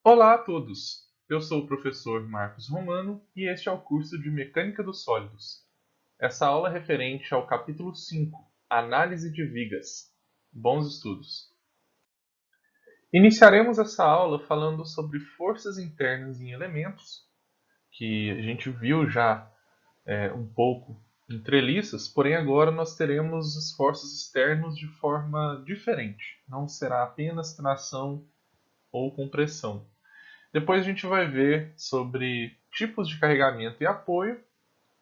Olá a todos! Eu sou o professor Marcos Romano e este é o curso de Mecânica dos Sólidos. Essa aula é referente ao capítulo 5, Análise de Vigas. Bons estudos! Iniciaremos essa aula falando sobre forças internas em elementos, que a gente viu já um pouco entreliças, porém agora nós teremos esforços externos de forma diferente. Não será apenas tração ou compressão. Depois a gente vai ver sobre tipos de carregamento e apoio,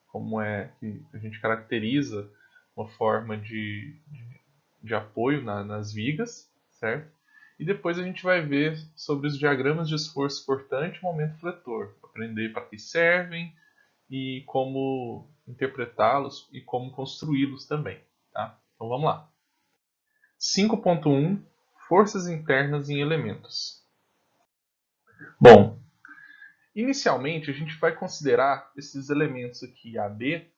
como é que a gente caracteriza uma forma de apoio nas vigas, certo? E depois a gente vai ver sobre os diagramas de esforço cortante e momento fletor, aprender para que servem e como interpretá-los e como construí-los também, tá? Então vamos lá. 5.1 Forças internas em elementos. Bom, inicialmente, a gente vai considerar esses elementos aqui AB,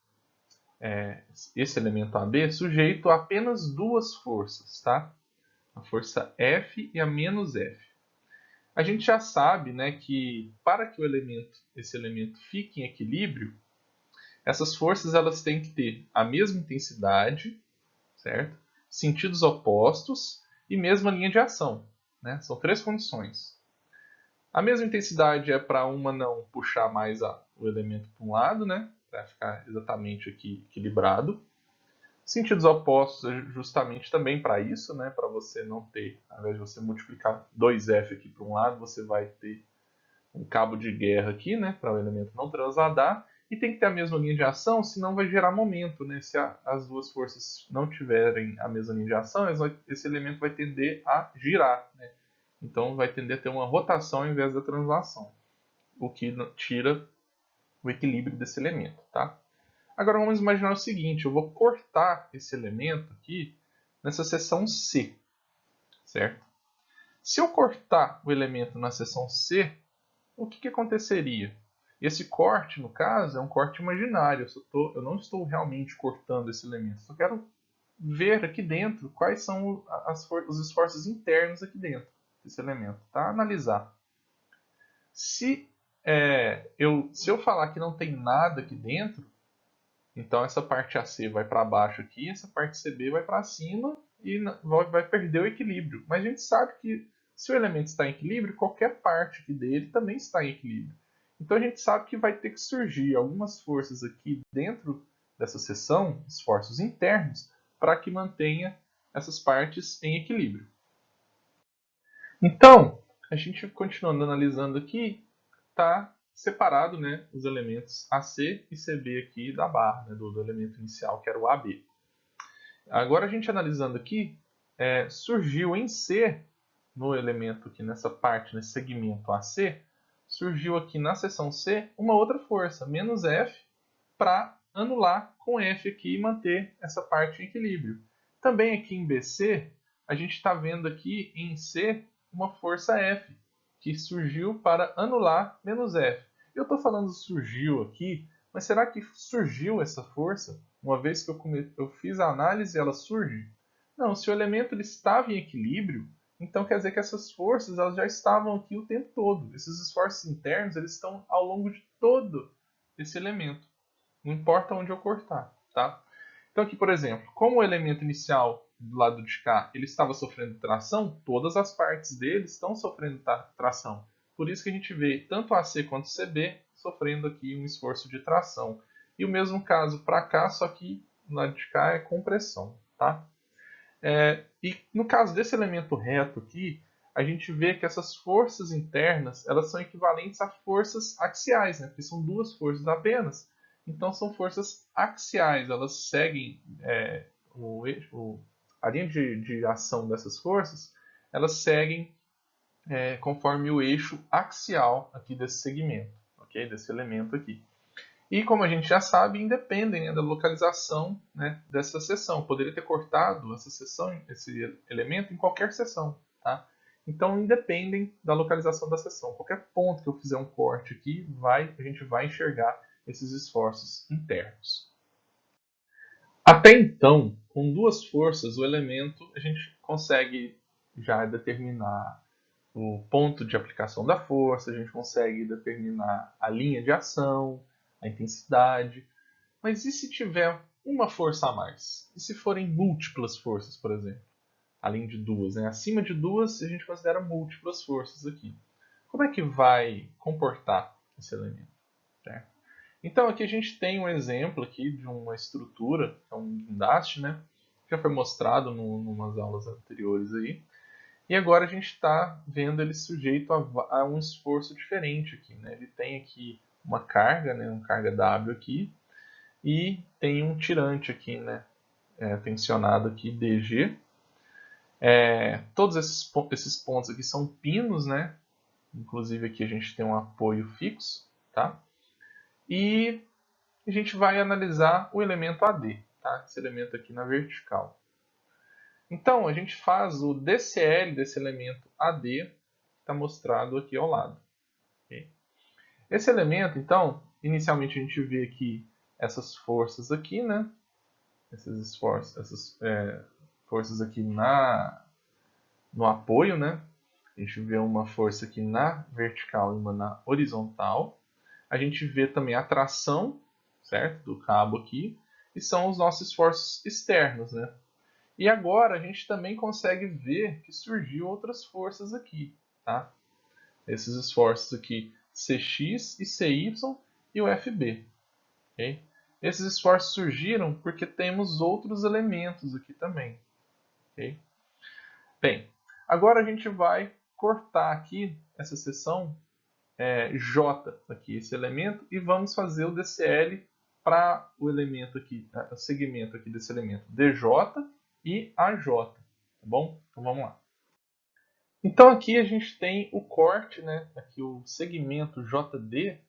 esse elemento AB, sujeito a apenas duas forças, tá? A força F e a menos F. A gente já sabe, né, que para que esse elemento fique em equilíbrio, essas forças elas têm que ter a mesma intensidade, certo? Sentidos opostos e mesma linha de ação, né? São três condições. A mesma intensidade é para uma não puxar mais o elemento para um lado, né? Para ficar exatamente aqui equilibrado. Sentidos opostos é justamente também para isso, né? Para você não ter, ao invés de você multiplicar 2F aqui para um lado, você vai ter um cabo de guerra aqui, né? Para o elemento não transladar. E tem que ter a mesma linha de ação, senão vai gerar momento, né? Se as duas forças não tiverem a mesma linha de ação, esse elemento vai tender a girar, né? Então vai tender a ter uma rotação ao invés da translação, o que tira o equilíbrio desse elemento, tá? Agora vamos imaginar o seguinte, eu vou cortar esse elemento aqui nessa seção C, certo? Se eu cortar o elemento na seção C, o que aconteceria? Esse corte, no caso, é um corte imaginário, eu não estou realmente cortando esse elemento, só quero ver aqui dentro quais são os esforços internos aqui dentro desse elemento, tá? Analisar. Se se eu falar que não tem nada aqui dentro, então essa parte AC vai para baixo aqui, essa parte CB vai para cima e vai perder o equilíbrio. Mas a gente sabe que se o elemento está em equilíbrio, qualquer parte aqui dele também está em equilíbrio. Então a gente sabe que vai ter que surgir algumas forças aqui dentro dessa seção, esforços internos, para que mantenha essas partes em equilíbrio. Então, a gente continuando analisando aqui, está separado, né, os elementos AC e CB aqui da barra, né, do elemento inicial, que era o AB. Agora a gente analisando aqui, surgiu em C, no elemento aqui nessa parte, nesse segmento AC, surgiu aqui na seção C uma outra força, menos F, para anular com F aqui e manter essa parte em equilíbrio. Também aqui em BC, a gente está vendo aqui em C uma força F, que surgiu para anular menos F. Eu estou falando surgiu aqui, mas será que surgiu essa força? Uma vez que eu fiz a análise, ela surge? Não, se o elemento ele estava em equilíbrio, então quer dizer que essas forças elas já estavam aqui o tempo todo. Esses esforços internos eles estão ao longo de todo esse elemento. Não importa onde eu cortar, tá? Então aqui, por exemplo, como o elemento inicial do lado de cá ele estava sofrendo tração, todas as partes dele estão sofrendo tração. Por isso que a gente vê tanto AC quanto CB sofrendo aqui um esforço de tração. E o mesmo caso para cá, só que do lado de cá é compressão, tá? E no caso desse elemento reto aqui, a gente vê que essas forças internas elas são equivalentes a forças axiais, né? Porque são duas forças apenas. Então são forças axiais, elas seguem a linha de ação dessas forças, elas seguem conforme o eixo axial aqui desse segmento, ok? Desse elemento aqui. E como a gente já sabe, independem, né, da localização, né, dessa seção. Poderia ter cortado essa seção, esse elemento em qualquer seção, tá? Então independem da localização da seção. Qualquer ponto que eu fizer um corte aqui, a gente vai enxergar esses esforços internos. Até então, com duas forças, o elemento a gente consegue já determinar o ponto de aplicação da força, a gente consegue determinar a linha de ação, a intensidade. Mas e se tiver uma força a mais? E se forem múltiplas forças, por exemplo? Além de duas, né? Acima de duas, a gente considera múltiplas forças aqui. Como é que vai comportar esse elemento? Certo? Então aqui a gente tem um exemplo aqui de uma estrutura, que é um guindaste, né? Já foi mostrado em umas aulas anteriores aí. E agora a gente está vendo ele sujeito a um esforço diferente aqui, né? Ele tem aqui uma carga, né? Uma carga W aqui, e tem um tirante aqui, né? Tensionado aqui, DG. Todos esses pontos aqui são pinos, né? Inclusive aqui a gente tem um apoio fixo, tá? E a gente vai analisar o elemento AD, tá? Esse elemento aqui na vertical. Então, a gente faz o DCL desse elemento AD, que está mostrado aqui ao lado. Okay? Esse elemento, então, inicialmente a gente vê aqui essas forças aqui, né? Essas forças aqui no apoio, né? A gente vê uma força aqui na vertical e uma na horizontal. A gente vê também a tração, certo? Do cabo aqui. E são os nossos esforços externos, né? E agora a gente também consegue ver que surgiu outras forças aqui, tá? Esses esforços aqui, Cx e Cy e o Fb. Okay? Esses esforços surgiram porque temos outros elementos aqui também. Okay? Bem, agora a gente vai cortar aqui essa seção J, aqui, esse elemento, e vamos fazer o DCL para o elemento aqui, o segmento aqui desse elemento, DJ e AJ, tá bom? Então vamos lá. Então aqui a gente tem o corte, né? Aqui o segmento JD,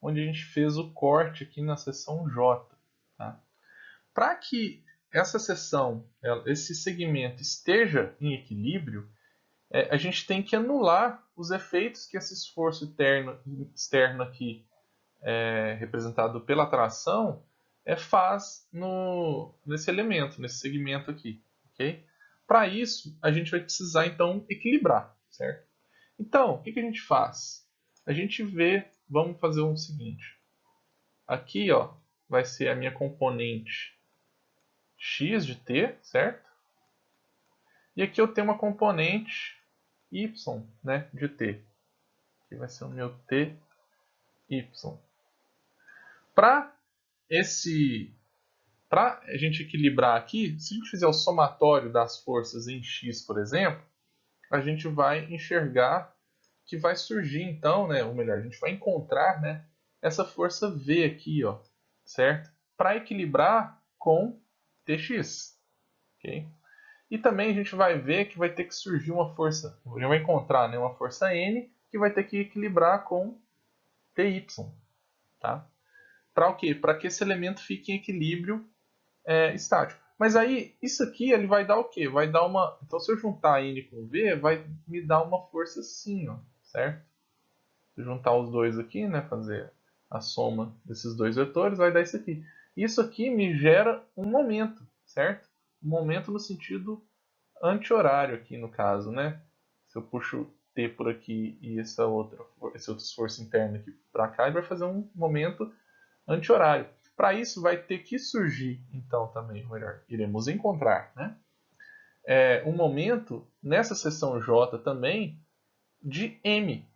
onde a gente fez o corte aqui na seção J. Tá? Para que essa seção, esse segmento esteja em equilíbrio, a gente tem que anular os efeitos que esse esforço externo aqui, representado pela tração, faz nesse elemento, nesse segmento aqui. Okay? Para isso, a gente vai precisar então equilibrar, certo? Então, o que a gente faz? A gente vê, vamos fazer o seguinte. Aqui, ó, vai ser a minha componente x de t, certo? E aqui eu tenho uma componente y, né, de t. Aqui vai ser o meu ty. Para a gente equilibrar aqui, se a gente fizer o somatório das forças em x, por exemplo, a gente vai enxergar que vai surgir então, né, ou melhor, a gente vai encontrar, né, essa força V aqui, ó, certo? Para equilibrar com Tx, ok? E também a gente vai ver que vai ter que surgir uma força, a gente vai encontrar, né, uma força N que vai ter que equilibrar com Ty, tá? Para o quê? Para que esse elemento fique em equilíbrio estático. Mas aí, isso aqui ele vai dar o quê? Vai dar uma... Então, se eu juntar N com V, vai me dar uma força assim, ó, certo? Se eu juntar os dois aqui, né, fazer a soma desses dois vetores, vai dar isso aqui. Isso aqui me gera um momento, certo? Um momento no sentido anti-horário aqui, no caso, né? Se eu puxo T por aqui e esse outro esforço interno aqui para cá, ele vai fazer um momento anti-horário. Para isso vai ter que surgir, então, também, ou melhor, iremos encontrar, né? Um momento nessa seção J também de M,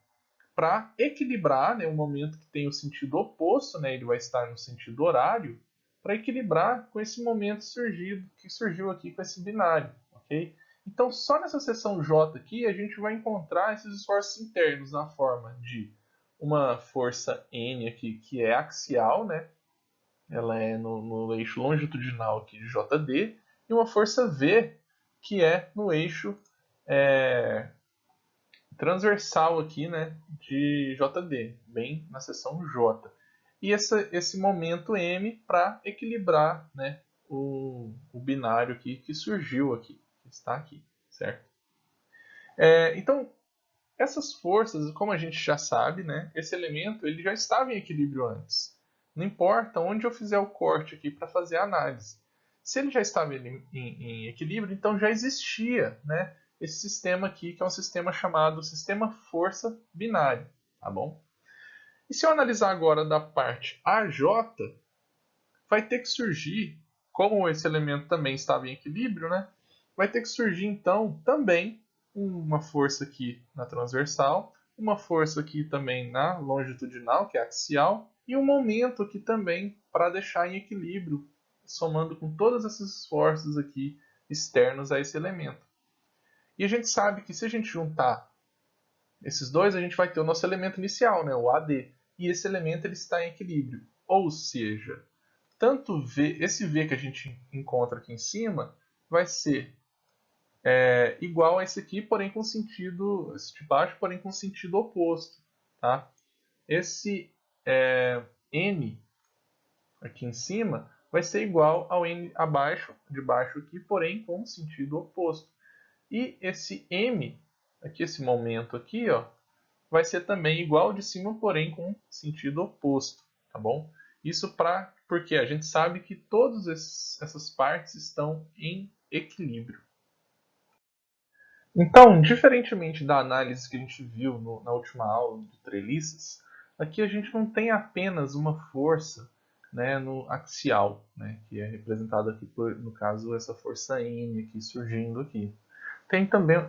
para equilibrar, né, um momento que tem o sentido oposto, né, ele vai estar no sentido horário, para equilibrar com esse momento que surgiu aqui com esse binário, ok? Então, só nessa seção J aqui, a gente vai encontrar esses esforços internos na forma de uma força N aqui, que é axial, né? Ela é no eixo longitudinal aqui de JD, e uma força V, que é no eixo transversal aqui, né, de JD, bem na seção J. E esse momento M para equilibrar, né, o binário aqui que surgiu aqui, que está aqui, certo? Então, essas forças, como a gente já sabe, né, esse elemento ele já estava em equilíbrio antes. Não importa onde eu fizer o corte aqui para fazer a análise. Se ele já estava em equilíbrio, então já existia, né, esse sistema aqui, que é um sistema chamado sistema força binário, tá bom? E se eu analisar agora da parte AJ, vai ter que surgir, como esse elemento também estava em equilíbrio, né? Vai ter que surgir então também uma força aqui na transversal, uma força aqui também na longitudinal, que é axial, e um momento aqui também para deixar em equilíbrio, somando com todos esses esforços aqui externos a esse elemento. E a gente sabe que se a gente juntar esses dois, a gente vai ter o nosso elemento inicial, né, o AD, e esse elemento ele está em equilíbrio. Ou seja, tanto V, esse V que a gente encontra aqui em cima vai ser igual a esse aqui, porém com sentido, esse de baixo, porém com sentido oposto. Tá? Esse N aqui em cima vai ser igual ao N abaixo, de baixo aqui, porém com sentido oposto. E esse M, aqui esse momento aqui, ó, vai ser também igual de cima, porém com sentido oposto, tá bom? Isso porque a gente sabe que todas essas partes estão em equilíbrio. Então, diferentemente da análise que a gente viu na última aula de treliçes, aqui a gente não tem apenas uma força, né, no axial, né, que é representada aqui por, no caso, essa força N aqui surgindo aqui.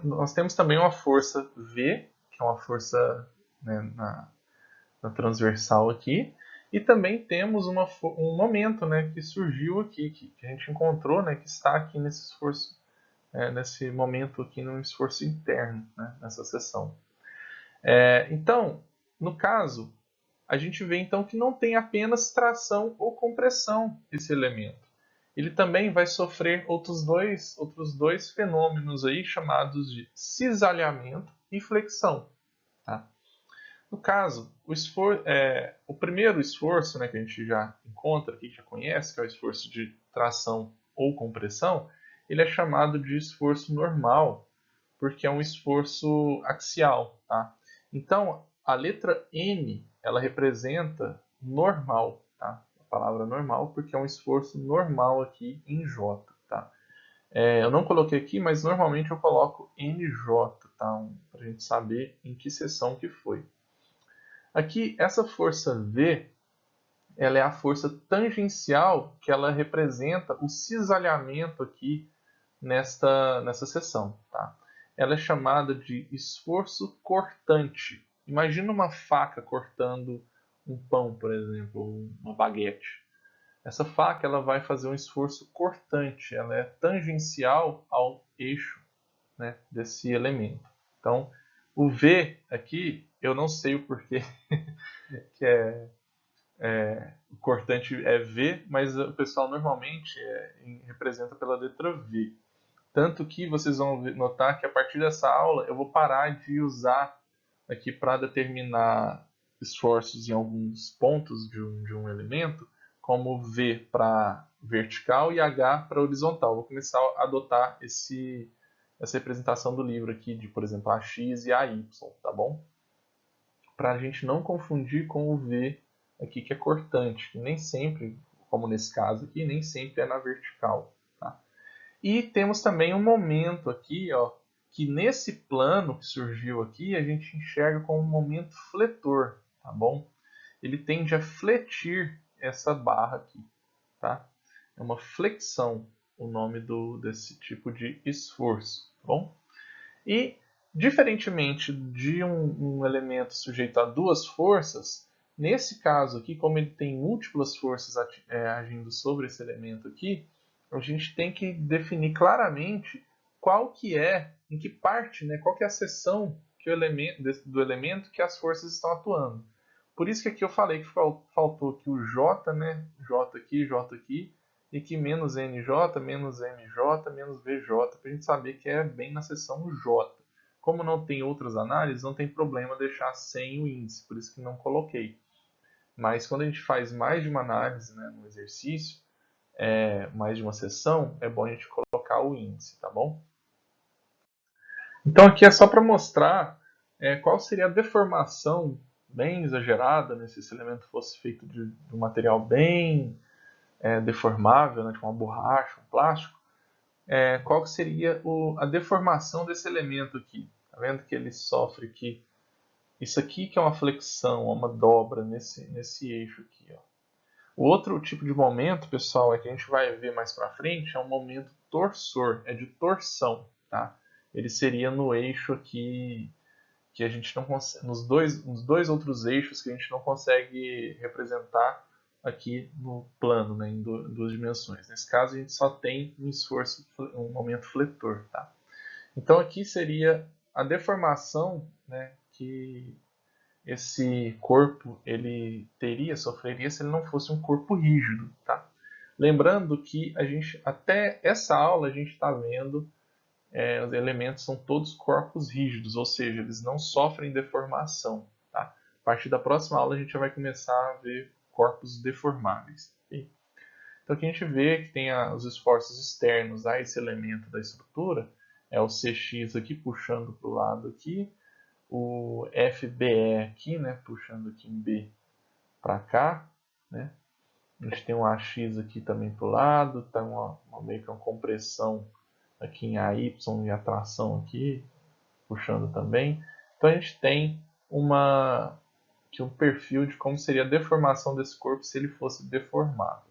Nós temos também uma força V, que é uma força, né, na transversal aqui, e também temos um momento, né, que surgiu aqui, que a gente encontrou, né, que está aqui nesse esforço, nesse momento aqui no esforço interno, né, nessa seção. Então, no caso, a gente vê então que não tem apenas tração ou compressão esse elemento. Ele também vai sofrer outros dois fenômenos aí chamados de cisalhamento e flexão. Tá? No caso, o primeiro esforço, né, que a gente já encontra aqui, já conhece, que é o esforço de tração ou compressão, ele é chamado de esforço normal, porque é um esforço axial. Tá? Então, a letra N, ela representa normal, tá? A palavra normal, porque é um esforço normal aqui em J. Tá? Eu não coloquei aqui, mas normalmente eu coloco NJ, tá? Para a gente saber em que seção que foi. Aqui, essa força V, ela é a força tangencial que ela representa o cisalhamento aqui nessa seção. Tá? Ela é chamada de esforço cortante. Imagina uma faca cortando um pão, por exemplo, ou uma baguete. Essa faca ela vai fazer um esforço cortante, ela é tangencial ao eixo, né, desse elemento. Então, o V aqui, eu não sei o porquê que o cortante é V, mas o pessoal normalmente representa pela letra V. Tanto que vocês vão notar que a partir dessa aula eu vou parar de usar aqui para determinar esforços em alguns pontos de um elemento, como V para vertical e H para horizontal. Vou começar a adotar essa representação do livro aqui de, por exemplo, AX e AY, tá bom? Para a gente não confundir com o V aqui que é cortante, que nem sempre, como nesse caso aqui, nem sempre é na vertical. Tá? E temos também um momento aqui, ó, que nesse plano que surgiu aqui, a gente enxerga como um momento fletor, tá bom? Ele tende a fletir essa barra aqui, tá? É uma flexão o nome desse tipo de esforço, tá bom? E, diferentemente de um elemento sujeito a duas forças, nesse caso aqui, como ele tem múltiplas forças agindo sobre esse elemento aqui, a gente tem que definir claramente qual que é, em que parte, né, qual que é a seção do elemento que as forças estão atuando. Por isso que aqui eu falei que faltou aqui o J, né, J aqui, e que menos NJ, menos MJ, menos VJ, para a gente saber que é bem na seção J. Como não tem outras análises, não tem problema deixar sem o índice, por isso que não coloquei. Mas quando a gente faz mais de uma análise, né, no exercício, mais de uma sessão, é bom a gente colocar o índice, tá bom? Então aqui é só para mostrar qual seria a deformação bem exagerada, né, se esse elemento fosse feito de um material bem deformável, né, tipo uma borracha, um plástico, qual que seria a deformação desse elemento aqui. Tá vendo que ele sofre aqui? Isso aqui que é uma flexão, uma dobra nesse eixo aqui. Ó. O outro tipo de momento, pessoal, é que a gente vai ver mais para frente, é um momento torsor, é de torção. Tá? Ele seria no eixo aqui que a gente não consegue, nos dois outros eixos que a gente não consegue representar aqui no plano, né, em duas dimensões. Nesse caso, a gente só tem um esforço, um momento fletor. Tá? Então, aqui seria a deformação, né, que esse corpo ele sofreria se ele não fosse um corpo rígido. Tá? Lembrando que a gente, até essa aula, a gente está vendo os elementos são todos corpos rígidos, ou seja, eles não sofrem deformação. Tá? A partir da próxima aula a gente já vai começar a ver corpos deformáveis. Okay? Então aqui a gente vê que tem os esforços externos a esse elemento da estrutura, é o Cx aqui puxando para o lado aqui, o FBE aqui, né, puxando aqui em B para cá, né? A gente tem um AX aqui também para o lado, tá meio que uma compressão aqui em AY e atração aqui, puxando também. Então a gente tem aqui um perfil de como seria a deformação desse corpo se ele fosse deformado.